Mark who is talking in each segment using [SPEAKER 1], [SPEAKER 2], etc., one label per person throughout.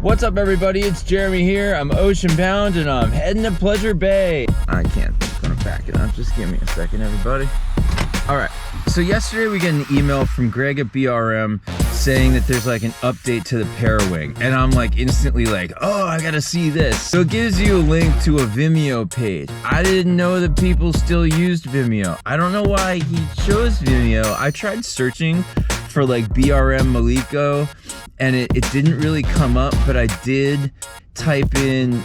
[SPEAKER 1] What's up, everybody? It's Jeremy here. I'm ocean bound and I'm heading to Pleasure Bay. I can't. I'm gonna back it up. Just give me a second, everybody. All right. So yesterday we get an email from Greg at BRM saying that there's like an update to the Parawing, and I'm like instantly like, oh, I gotta see this. So it gives you a link to a Vimeo page. I didn't know that people still used Vimeo. I don't know why he chose Vimeo. I tried searching for like BRM Maliko and it didn't really come up, but I did type in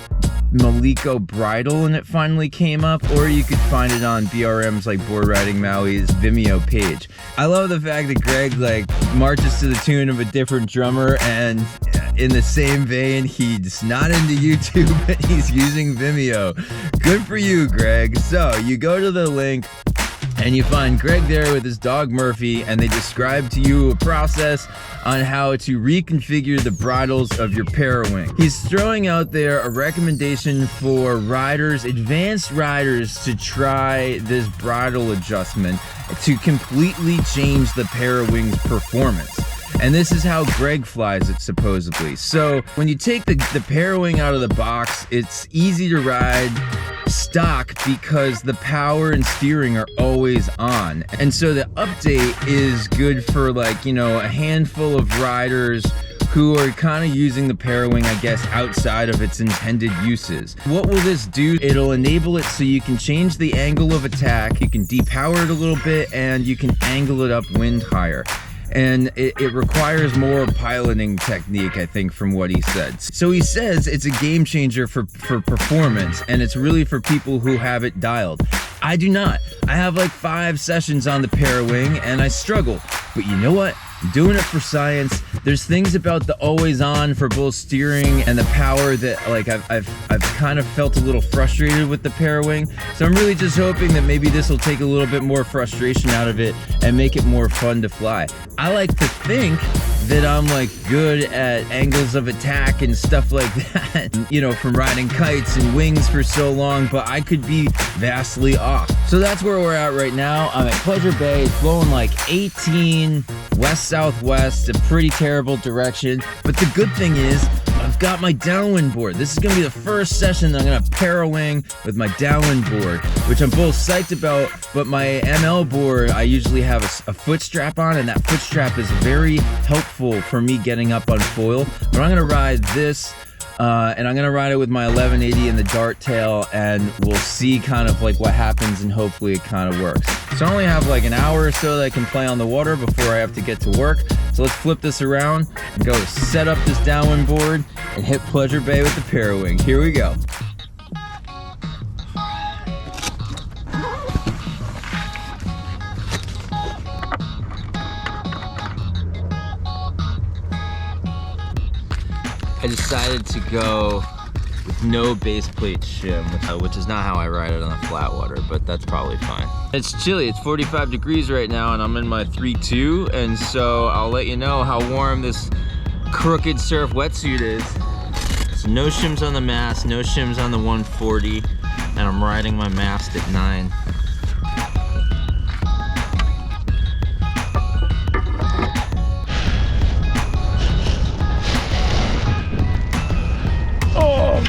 [SPEAKER 1] Maliko bridle and it finally came up, or you could find it on BRM's like Board Riding Maui's Vimeo page. I love the fact that Greg like marches to the tune of a different drummer, and in the same vein, he's not into YouTube but he's using Vimeo. Good for you, Greg. So you go to the link and you find Greg there with his dog Murphy, and they describe to you a process on how to reconfigure the bridles of your Parawing. He's throwing out there a recommendation for riders, advanced riders, to try this bridle adjustment to completely change the Parawing's performance. And this is how Greg flies it, supposedly. So when you take the Parawing out of the box, it's easy to ride stock because the power and steering are always on. And so the update is good for like, you know, a handful of riders who are kind of using the Parawing, I guess, outside of its intended uses. What will this do? It'll enable it so you can change the angle of attack, you can depower it a little bit, and you can angle it upwind higher. And it requires more piloting technique, I think, from what he said. So he says it's a game changer for performance, and it's really for people who have it dialed. I do not. I have like 5 sessions on the Parawing and I struggle. But you know what? I'm doing it for science. There's things about the always on for both steering and the power that like I've kind of felt a little frustrated with the Parawing. So I'm really just hoping that maybe this will take a little bit more frustration out of it and make it more fun to fly. I like to think that I'm like good at angles of attack and stuff like that, you know, from riding kites and wings for so long, but I could be vastly off. So that's where we're at right now. I'm at Pleasure Bay. It's blowing like 18 west-southwest, a pretty terrible direction. But the good thing is I've got my downwind board. This is gonna be the first session that I'm gonna Parawing with my downwind board, which I'm both psyched about, but my ML board, I usually have a foot strap on, and that foot strap is very helpful for me getting up on foil. But I'm gonna ride this, and I'm gonna ride it with my 1180 in the dart tail, and we'll see kind of like what happens, and hopefully it kind of works. So I only have like an hour or so that I can play on the water before I have to get to work. So let's flip this around and go set up this downwind board and hit Pleasure Bay with the Parawing. Here we go. I decided to go with no base plate shim, which is not how I ride it on the flatwater, but that's probably fine. It's chilly, it's 45 degrees right now, and I'm in my 3.2, and so I'll let you know how warm this crooked surf wetsuit is. So no shims on the mast, no shims on the 140, and I'm riding my mast at 9.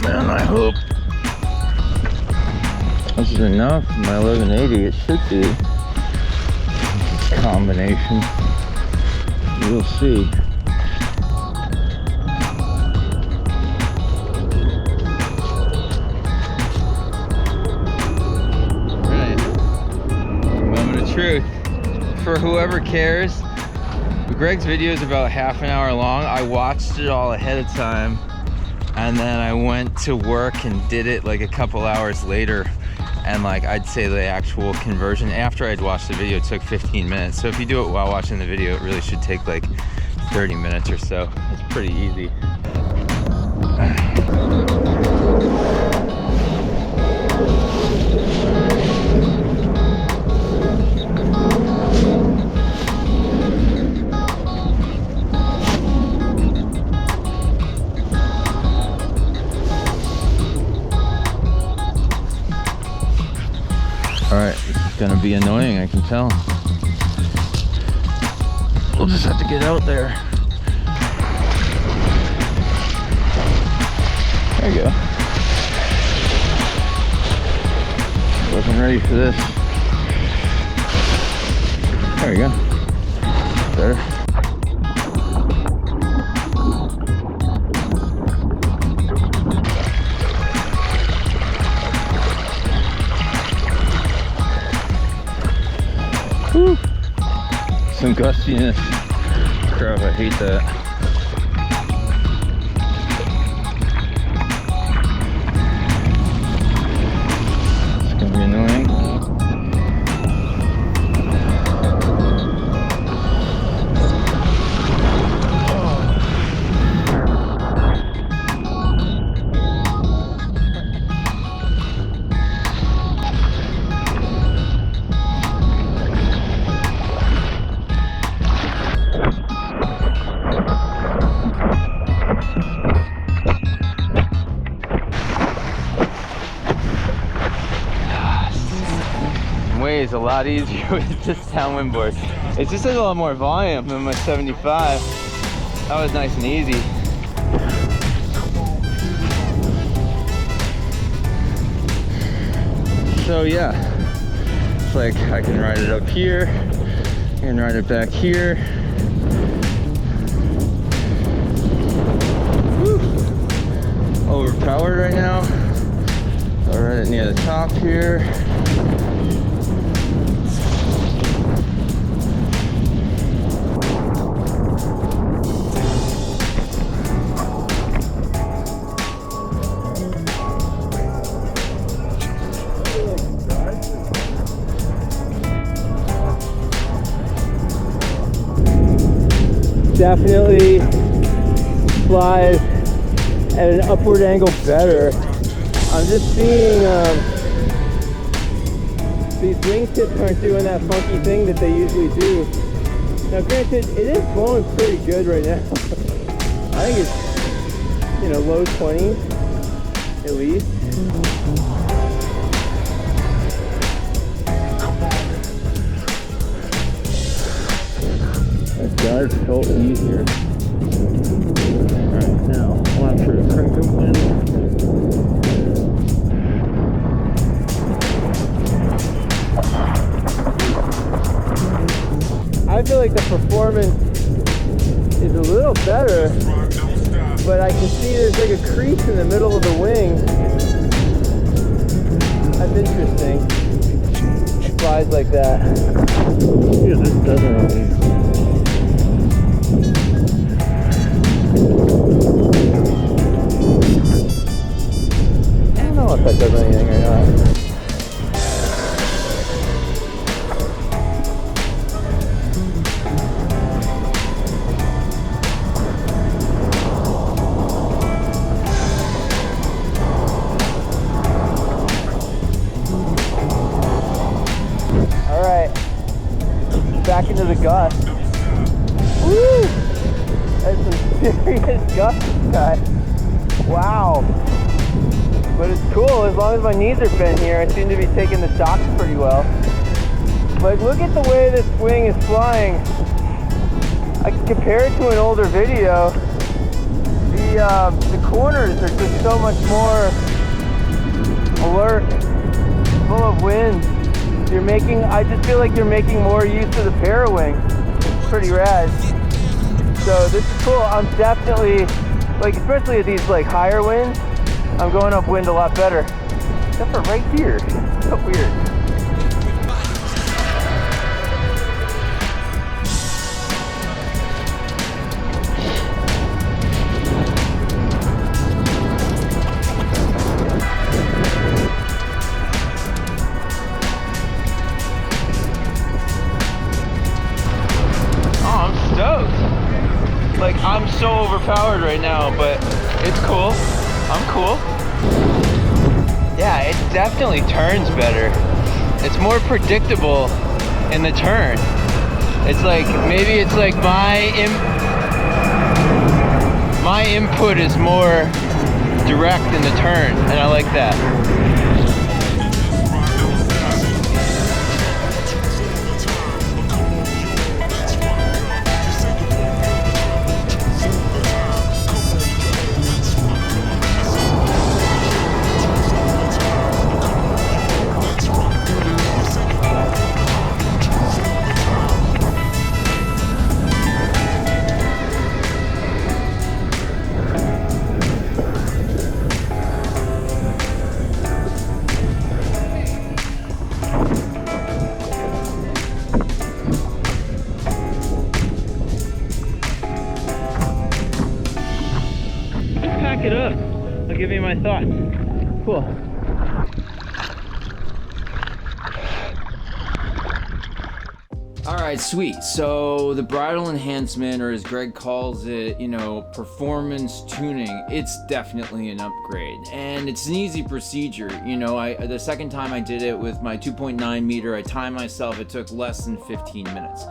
[SPEAKER 1] Man, I hope this is enough. My 1180, it should be. Combination. We'll see. Alright. Moment of truth. For whoever cares, Greg's video is about half an hour long. I watched it all ahead of time, and then I went to work and did it like a couple hours later, and like I'd say the actual conversion after I'd watched the video took 15 minutes. So if you do it while watching the video, it really should take like 30 minutes or so. It's pretty easy. Alright, this is gonna be annoying, I can tell. We'll just have to get out there. There you go. Wasn't ready for this. There you go. Better. Whew. Some gustiness. Crap, I hate that. It's gonna be annoying. Is a lot easier with this downwind board. It just has a lot more volume than my 75. That was nice and easy. So yeah, it's like I can ride it up here, I can ride it back here. Woo. Overpowered right now. I'll ride it near the top here. Definitely flies at an upward angle better. I'm just seeing these wingtips aren't doing that funky thing that they usually do. Now granted, it is blowing pretty good right now. I think it's, you know, low 20s at least. That does feel easier. Alright, now watch for the crank upwind. I feel like the performance is a little better, but I can see there's like a crease in the middle of the wing. That's interesting. It flies like that. Yeah, this doesn't really. I don't know if that does anything or not. Back into the gust. Woo! That's some serious gust, guys. Wow. But it's cool, as long as my knees are bent here, I seem to be taking the shocks pretty well. Like, look at the way this wing is flying. I can compare it to an older video. The corners are just so much more alert, full of wind. I just feel like you're making more use of the Parawing. It's pretty rad. So this is cool. I'm definitely, like, especially at these like higher winds, I'm going upwind a lot better. Except for right here. It's so weird. Like, I'm so overpowered right now, but it's cool. I'm cool. Yeah, it definitely turns better. It's more predictable in the turn. It's like, maybe it's like my input is more direct in the turn, and I like that. back it up. I'll give you my thoughts. Cool. All right, sweet. So the bridle enhancement, or as Greg calls it, you know, performance tuning, it's definitely an upgrade. And it's an easy procedure. You know, the second time I did it with my 2.9 meter, I timed myself, it took less than 15 minutes.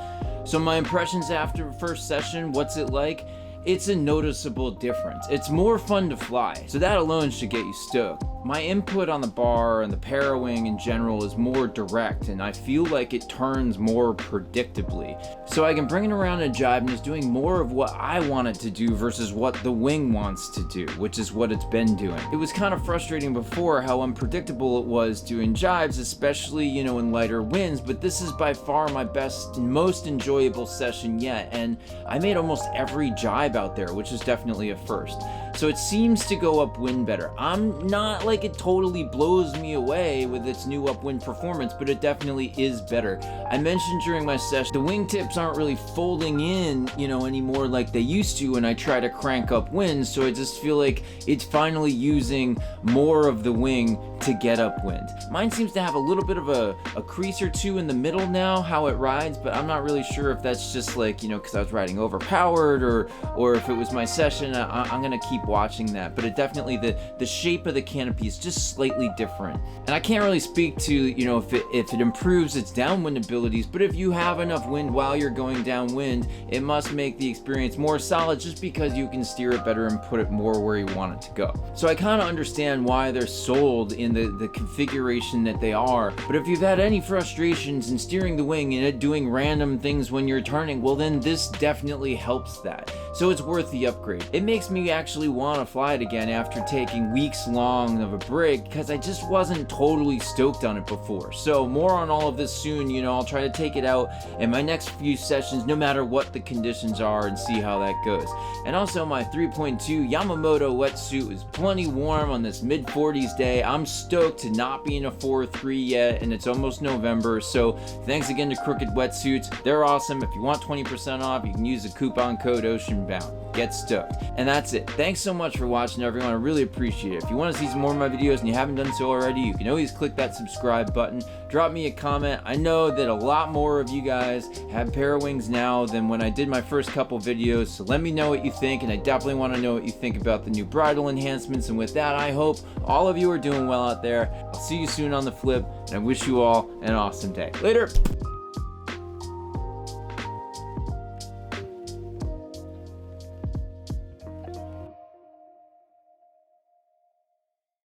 [SPEAKER 1] So my impressions after first session, what's it like? It's a noticeable difference. It's more fun to fly, so that alone should get you stoked. My input on the bar and the Parawing in general is more direct, and I feel like it turns more predictably. So I can bring it around in a jibe and it's doing more of what I want it to do versus what the wing wants to do, which is what it's been doing. It was kind of frustrating before how unpredictable it was doing jibes, especially, you know, in lighter winds, but this is by far my best and most enjoyable session yet, and I made almost every jibe out there, which is definitely a first. So it seems to go upwind better. I'm not like it totally blows me away with its new upwind performance, but it definitely is better. I mentioned during my session, the wingtips aren't really folding in, you know, anymore like they used to when I try to crank up wind, so I just feel like it's finally using more of the wing to get upwind. Mine seems to have a little bit of a crease or two in the middle now, how it rides, but I'm not really sure if that's just like, you know, because I was riding overpowered or if it was my session. I'm gonna keep watching that, but it definitely, the shape of the canopy is just slightly different. And I can't really speak to, you know, if it improves its downwind abilities, but if you have enough wind while you're going downwind, it must make the experience more solid just because you can steer it better and put it more where you want it to go. So I kind of understand why they're sold in the configuration that they are, but if you've had any frustrations in steering the wing and it doing random things when you're turning, well then this definitely helps that. So it's worth the upgrade. It makes me actually want to fly it again after taking weeks long of a break, because I just wasn't totally stoked on it before. So more on all of this soon. You know, I'll try to take it out in my next few sessions no matter what the conditions are and see how that goes. And also my 3.2 Yamamoto wetsuit is plenty warm on this mid 40s day. I'm stoked to not be in a 4.3 yet, and it's almost November, so thanks again to Crooked Wetsuits. They're awesome. If you want 20% off, you can use the coupon code OceanBound. Get stoked. And that's it. Thanks so much for watching, everyone. I really appreciate it. If you want to see some more of my videos and you haven't done so already, you can always click that subscribe button. Drop me a comment. I know that a lot more of you guys have Parawings now than when I did my first couple videos, so let me know what you think, and I definitely want to know what you think about the new bridle enhancements. And with that, I hope all of you are doing well out there. I'll see you soon on the flip, and I wish you all an awesome day. Later!